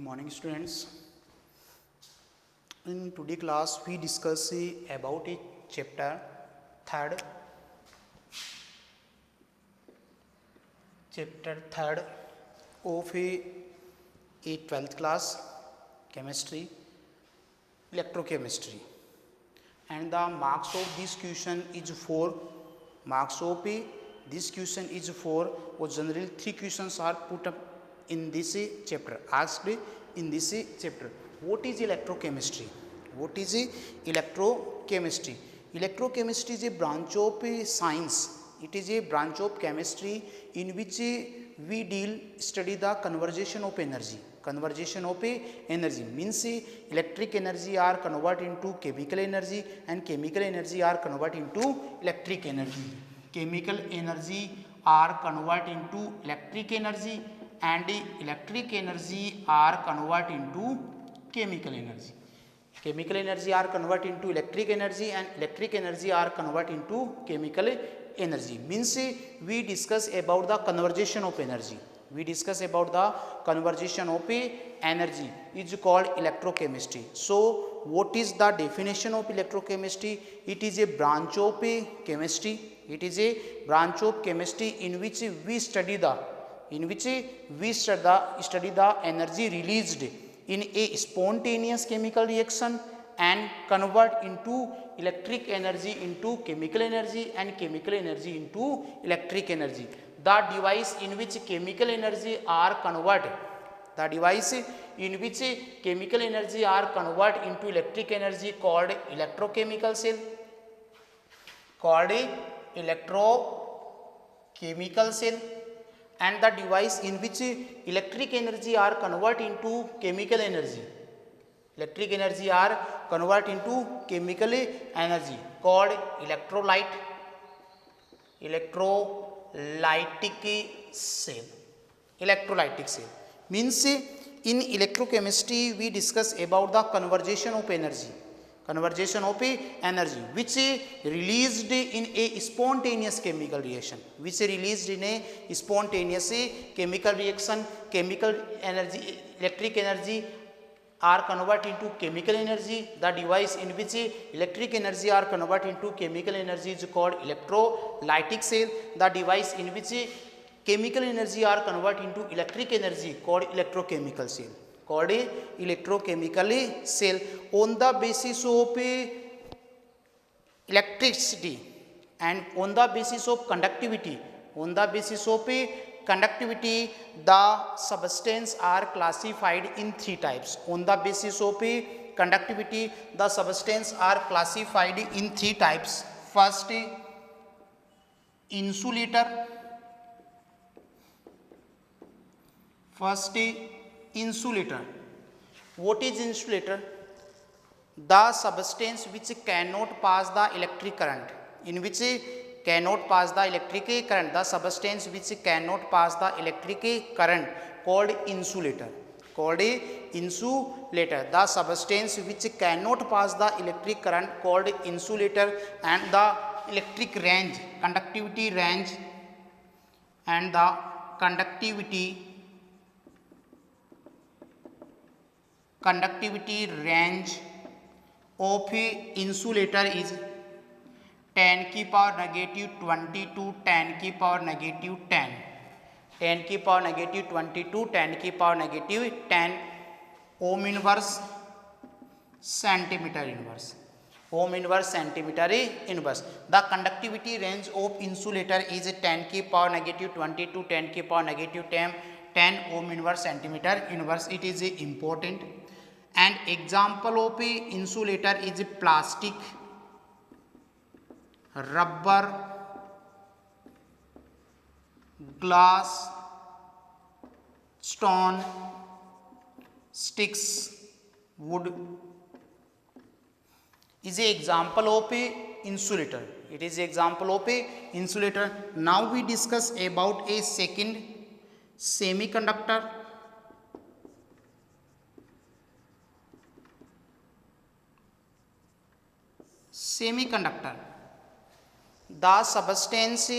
Morning students. In today class we discuss about a chapter third of a 12th class chemistry, electrochemistry, and the marks of this question is 4 marks of this question is 4 or generally 3 questions are put up in this chapter, asked in this chapter. What is electrochemistry? What is electrochemistry? Electrochemistry is a branch of science. It is a branch of chemistry in which we study the conversion of energy. Conversion of energy means electric energy are converted into chemical energy and chemical energy are converted into electric energy. Chemical energy are converted into electric energy and electric energy are converted into chemical energy. Chemical energy are converted into electric energy and electric energy are converted into chemical energy. Means we discuss about the conversion of energy. We discuss about the conversion of energy is called electrochemistry. So what is the definition of electrochemistry? It is a branch of chemistry. It is a branch of chemistry in which we study the energy released in a spontaneous chemical reaction and convert into electric energy into chemical energy and chemical energy into electric energy. The device in which chemical energy are converted, into electric energy called electrochemical cell, and the device in which electric energy are converted into chemical energy, called electrolytic cell. Means in electrochemistry we discuss about the conversion of energy which released in a spontaneous chemical reaction, chemical energy, electric energy are converted into chemical energy. The device in which electric energy are converted into chemical energy is called electrolytic cell. The device in which chemical energy are converted into electric energy called electrochemical cell. On the basis of electricity and on the basis of conductivity, the substance are classified in 3 types. On the basis of conductivity, the substance are classified in 3 types. First, insulator. What is insulator? The substance which cannot pass the electric current, the substance which cannot pass the electric current called insulator. The substance which cannot pass the electric current called insulator, and the electric range, conductivity range of insulator is 10 की power negative 20 to 10 की power negative 10, 10 की power negative 20 to 10 की power negative 10 ohm inverse centimetre inverse. The conductivity range of insulator is 10 की power negative 20 to 10 की power negative 10 ohm inverse centimetre inverse. It is important. And example of insulator is plastic, rubber, glass, stone, sticks, wood is an example of insulator. It is an example of insulator. Now we discuss about a second, semiconductor. The substance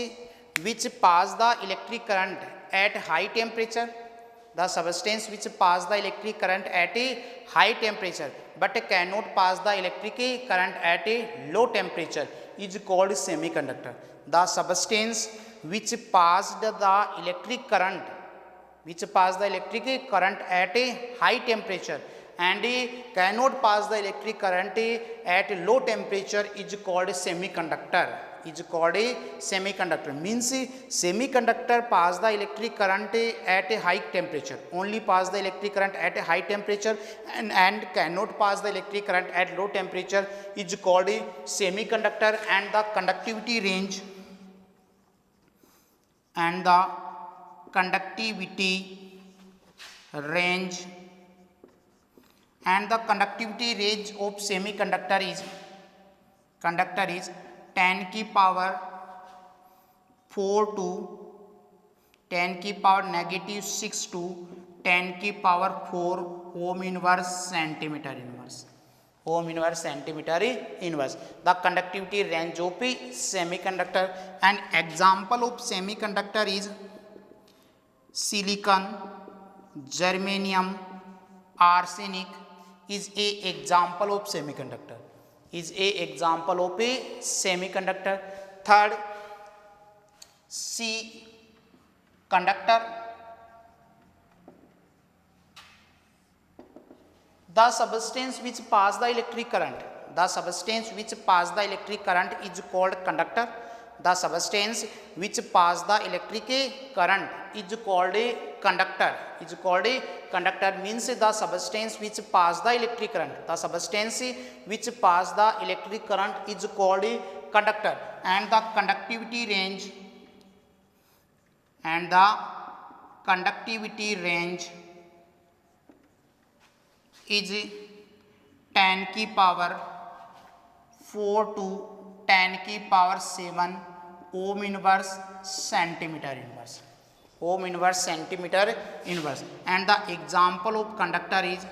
which pass the electric current at high temperature the substance which pass the electric current at a high temperature but cannot pass the electric current at a low temperature is called semiconductor. The substance which passed the electric current at a high temperature and cannot pass the electric current at low temperature is called semiconductor. Means semiconductor pass the electric current at a high temperature, only pass the electric current at a high temperature and cannot pass the electric current at low temperature is called a semiconductor. And the conductivity range and the conductivity range of semiconductor is 10 की power 4 to 10 की power negative 6 to 10 की power 4 ohm inverse centimeter inverse. The conductivity range of semiconductor. An example of semiconductor is silicon, germanium, arsenic is a example of semiconductor. Third, C, conductor. The substance which pass the electric current is called conductor. The substance which pass the electric current is called a conductor. Means the substance which pass the electric current. Is called a conductor. And the conductivity range is 10 की power 4 to 10 की power 7 ohm inverse centimeter inverse. And the example of conductor is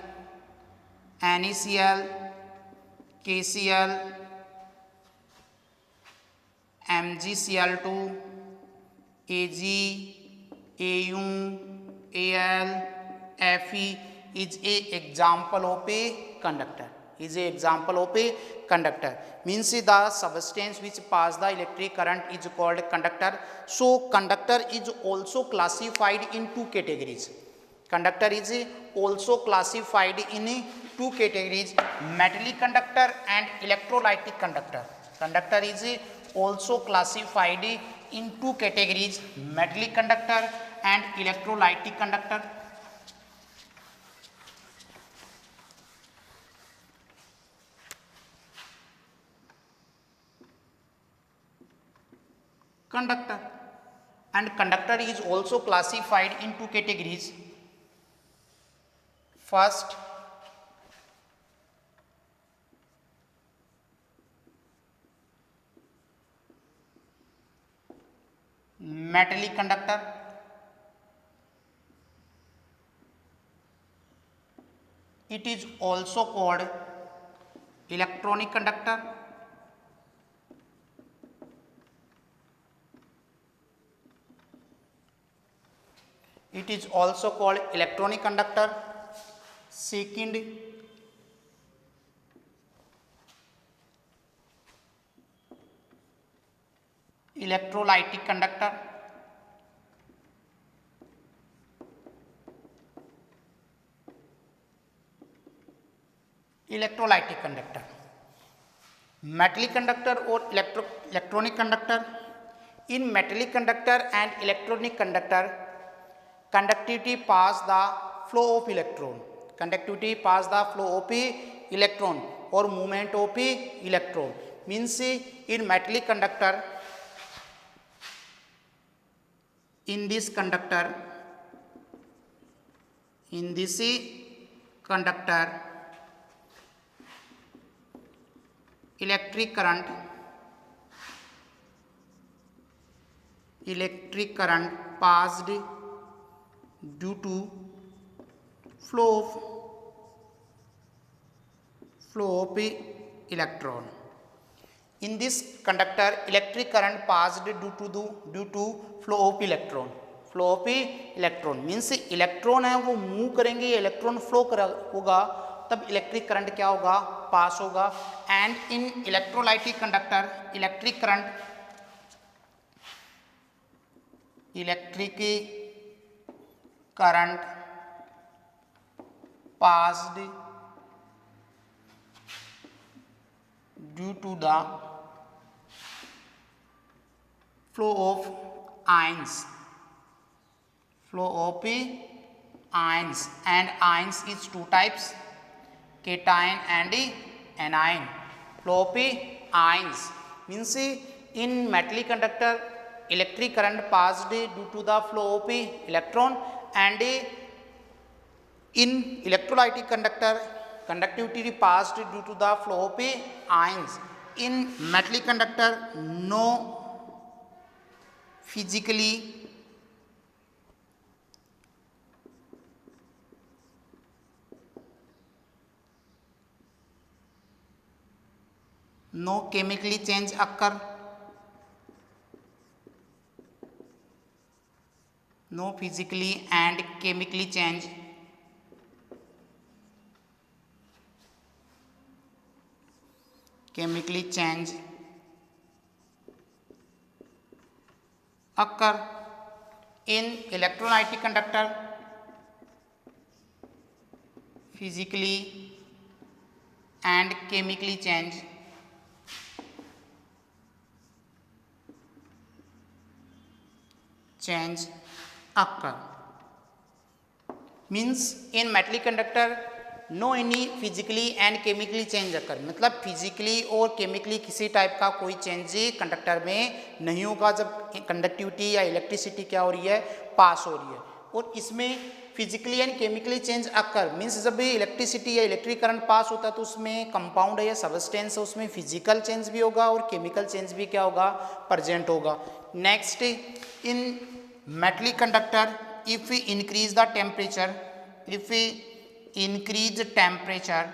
NaCl, KCl, MgCl2, Ag, Au, Al, Fe is a example of a conductor. Means the substance which pass the electric current is called conductor. So conductor is also classified in two categories. Metallic conductor and electrolytic conductor. Conductor is also classified in two categories, metallic conductor and electrolytic conductor. Conductor is also classified in two categories. First, metallic conductor. It is also called electronic conductor. It is also called electronic conductor. Second, electrolytic conductor. Metallic conductor or electronic conductor. In metallic conductor and electronic conductor, conductivity pass the flow of electron. Or movement of electron. Means in metallic conductor, in this conductor electric current passed due to flow of electron. In this conductor, electric current passed due to flow of electron. Flow of electron means electron है वो move करेंगे, electron flow होगा, तब electric current क्या होगा, पास होगा। And in electrolytic conductor electric current passed due to the flow of ions and ions is two types, cation and anion. Flow of ions means in metallic conductor electric current passed due to the flow of electron, and in electrolytic conductor conductivity passed due to the flow of ions. In metallic conductor no physically no chemically change occur, no physically and chemically change occur in electrolytic conductor, physically and chemically change occur. Means in metallic conductor no any physically and chemically change occur, मतलब physically और chemically किसी type का कोई change conductor में नहीं होगा जब conductivity या इलेक्ट्रिसिटी क्या हो रही है, पास हो रही है। और इसमें physically and chemically change occur means जब भी इलेक्ट्रिसिटी या इलेक्ट्रिक करंट पास होता है तो उसमें कंपाउंड है या सबस्टेंस है, उसमें फिजिकल चेंज भी होगा और केमिकल चेंज भी क्या होगा, प्रेजेंट होगा। Next, in metallic conductor if we increase the temperature, increase temperature